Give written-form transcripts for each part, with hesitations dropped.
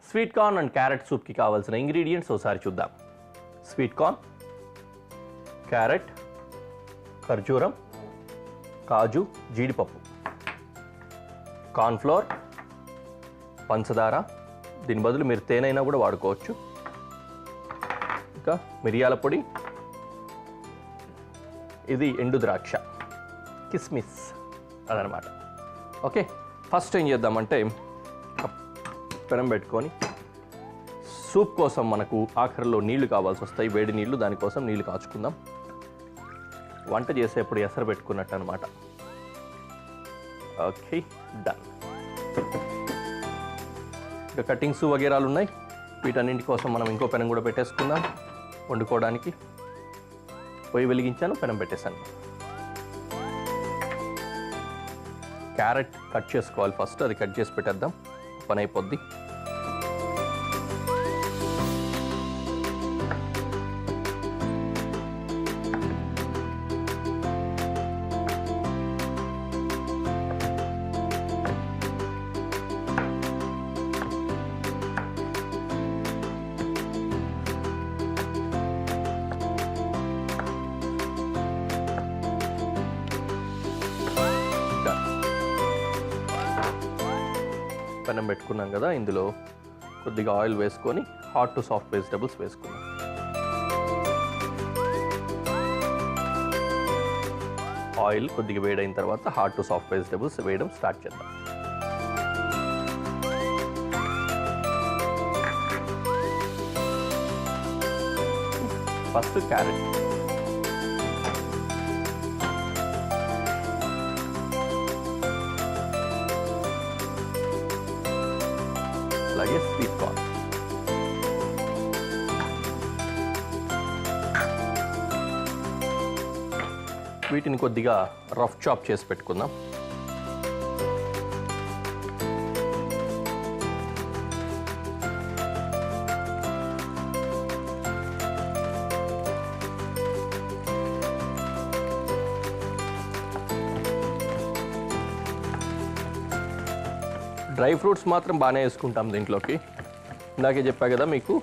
Sweet corn and carrot సూప్కి కావాల్సిన ingredients ఒకసారి చూద్దాం. స్వీట్ కార్న్, క్యారెట్, ఖర్జూరం, కాజు, జీడిపప్పు, కార్న్ఫ్లోర్, పంచదార, దీని బదులు మీరు తేనైనా కూడా వాడుకోవచ్చు, ఇంకా మిరియాల పొడి, ఇది ఎండు ద్రాక్ష, కిస్మిస్ అదనమాట. ఓకే, ఫస్ట్ ఏం చేద్దామంటే పెనం పెట్టుకొని సూప్ కోసం మనకు ఆఖరిలో నీళ్లు కావాల్సి వస్తాయి, వేడి నీళ్లు. దానికోసం నీళ్లు కాచుకుందాం. వంట చేసేప్పుడు ఎసరు పెట్టుకున్నట్టు అనమాట. Okay, done. ఇంకా కటింగ్స్ వగేరాలు ఉన్నాయి. వీటన్నింటి కోసం మనం ఇంకో పెనం కూడా పెట్టేసుకుందాం వండుకోవడానికి. పొయ్యి వెలిగించాను, పెనం పెట్టేశాను. క్యారెట్ కట్ చేసుకోవాలి ఫస్ట్, అది కట్ చేసి పెట్టేద్దాం, పని అయిపోద్ది. పెనం పెట్టుకున్నాం కదా, ఇందులో కొద్దిగా ఆయిల్ వేసుకొని హాట్ టు సాఫ్ట్ వెజిటబుల్స్ వేసుకున్నాం. ఆయిల్ కొద్దిగా వేడైన తర్వాత హాట్ టు సాఫ్ట్ వెజిటబుల్స్ వేయడం స్టార్ట్ చేద్దాం. ఫస్ట్ క్యారెట్, అలాగే స్వీట్ కార్న్, వీటిని కొద్దిగా రఫ్ చాప్ చేసి పెట్టుకుందాం. డ్రై ఫ్రూట్స్ మాత్రం బాగానే వేసుకుంటాం దీంట్లోకి. ఇందాకే చెప్పా కదా మీకు,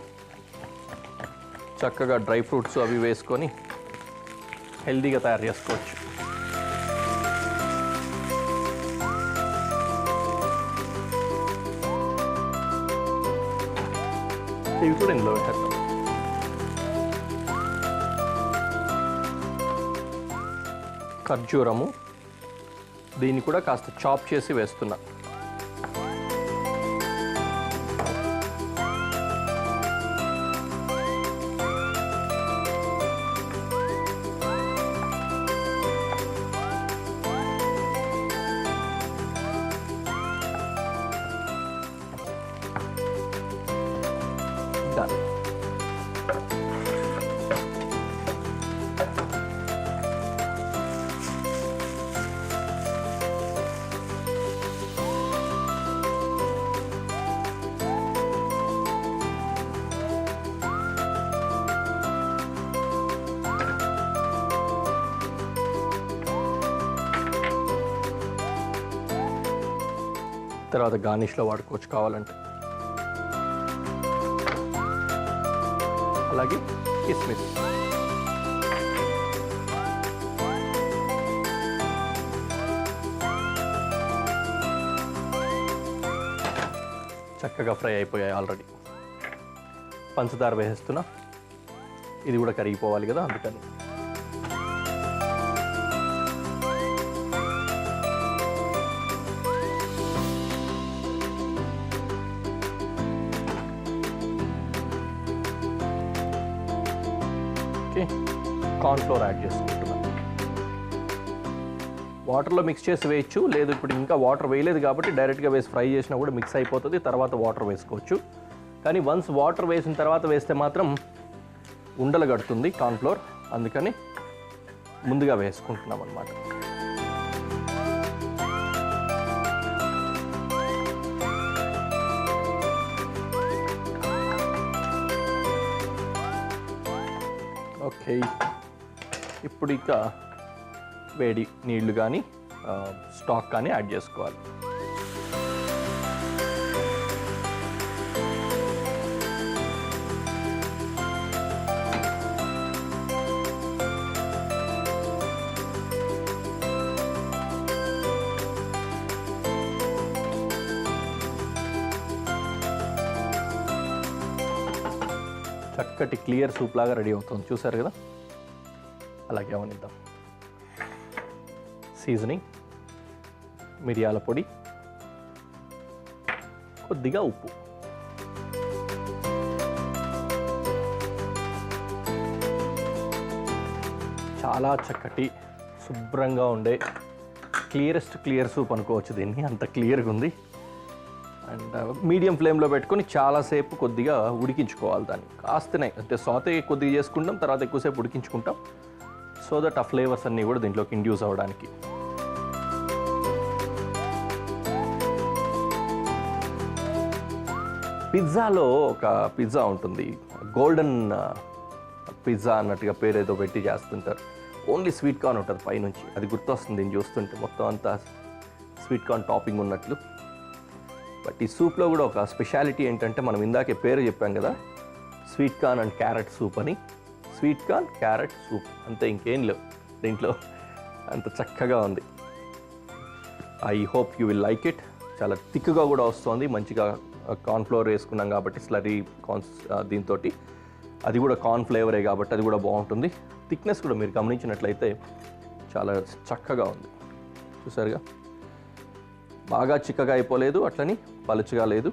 చక్కగా డ్రై ఫ్రూట్స్ అవి వేసుకొని హెల్తీగా తయారు చేసుకోవచ్చు. ఇవి కూడా ఇందులో వేసేద్దాం. ఖర్జూరము, దీన్ని కూడా కాస్త చాప్ చేసి వేస్తున్నా. Done. తర్వాత గార్నిష్లో వాడుకోవచ్చు కావాలంటే. అలాగే కిస్మిస్, చక్కగా ఫ్రై అయిపోయాయి ఆల్రెడీ. పంచదార వేసేస్తున్నా, ఇది కూడా కరిగిపోవాలి కదా, అందుకని. కార్న్ఫ్లోర్ యాడ్ చేసుకుంటున్నాం. వాటర్లో మిక్స్ చేసి వేయచ్చు, లేదు ఇప్పుడు ఇంకా వాటర్ వేయలేదు కాబట్టి డైరెక్ట్గా వేసి ఫ్రై చేసినా కూడా మిక్స్ అయిపోతుంది, తర్వాత వాటర్ వేసుకోవచ్చు. కానీ వన్స్ వాటర్ వేసిన తర్వాత వేస్తే మాత్రం ఉండలు కడుతుంది కార్న్ఫ్లోర్, అందుకని ముందుగా వేసుకుంటున్నాం అన్నమాట. ఓకే, ఇప్పుడు ఇక వేడి నీళ్లు కానీ స్టాక్ కానీ యాడ్ చేసుకోవాలి. చక్కటి క్లియర్ సూప్ లాగా రెడీ అవుతుంది, చూసారు కదా. అలాగే అవనిద్దాం. సీజనింగ్, మిరియాల పొడి, కొద్దిగా ఉప్పు. చాలా చక్కటి శుభ్రంగా ఉండే క్లియర్ సూప్ అనుకోవచ్చు దీన్ని, అంత క్లియర్గా ఉంది. అండ్ మీడియం ఫ్లేమ్లో పెట్టుకొని చాలాసేపు కొద్దిగా ఉడికించుకోవాలి దాన్ని. కాస్తనే అంటే సాతే కొద్దిగా చేసుకుంటాం, తర్వాత ఎక్కువసేపు ఉడికించుకుంటాం, సో దట్ ఆ ఫ్లేవర్స్ అన్నీ కూడా దీంట్లోకి ఇండ్యూస్ అవ్వడానికి. పిజ్జాలో ఒక పిజ్జా ఉంటుంది, గోల్డెన్ పిజ్జా అన్నట్టుగా పేరు ఏదో పెట్టి చేస్తుంటారు. ఓన్లీ స్వీట్ కార్న్ ఉంటుంది పైనుంచి, అది గుర్తొస్తుంది దీన్ని చూస్తుంటే, మొత్తం అంతా స్వీట్ కార్న్ టాపింగ్ ఉన్నట్లు. బట్ ఈ సూప్లో కూడా ఒక స్పెషాలిటీ ఏంటంటే, మనం ఇందాకే పేరు చెప్పాం కదా, sweet corn and carrot soup అని. స్వీట్ కార్న్ క్యారెట్ సూప్ అంతే, ఇంకేం లేవు దీంట్లో. అంత చక్కగా ఉంది. I hope you will like it. చాలా థిక్గా కూడా వస్తుంది, మంచిగా కార్న్ఫ్లోర్ వేసుకున్నాం కాబట్టి స్లరీ కార్న్స్ దీంతో, అది కూడా కార్న్ ఫ్లేవరే కాబట్టి అది కూడా బాగుంటుంది. థిక్నెస్ కూడా మీరు గమనించినట్లయితే చాలా చక్కగా ఉంది, చూసారుగా. బాగా చిక్కగా అయిపోలేదు, అట్లని పలుచగా లేదు,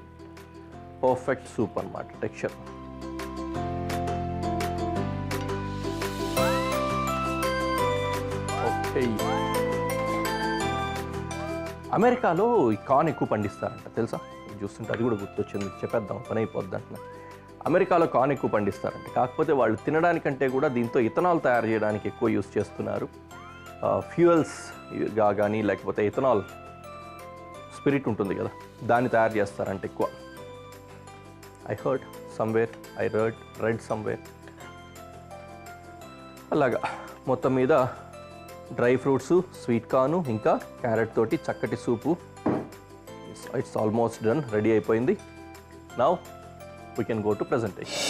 పర్ఫెక్ట్ సూప్ అన్నమాట టెక్స్చర్. ఓకే, అమెరికాలో ఈ కార్న్ ఎక్కువ పండిస్తారంట, తెలుసా? చూస్తుంటే అది కూడా గుర్తొచ్చింది, చెప్పేద్దాం పని అయిపోద్ది అంటున్నా. అమెరికాలో కార్న్ ఎక్కువ పండిస్తారంట, కాకపోతే వాళ్ళు తినడానికంటే కూడా దీంతో ఇథనాల్ తయారు చేయడానికి ఎక్కువ యూస్ చేస్తున్నారు. ఫ్యూయల్స్గా కానీ, లేకపోతే ఇథనాల్ స్పిరిట్ ఉంటుంది కదా, దాన్ని తయారు చేస్తారంటే ఎక్కువ. I heard somewhere, read somewhere. అలాగా మొత్తం మీద డ్రై ఫ్రూట్స్, స్వీట్ కార్న్, ఇంకా క్యారెట్ తోటి చక్కటి సూపు. ఇట్స్ ఆల్మోస్ట్ డన్, రెడీ అయిపోయింది. Now we can go to presentation.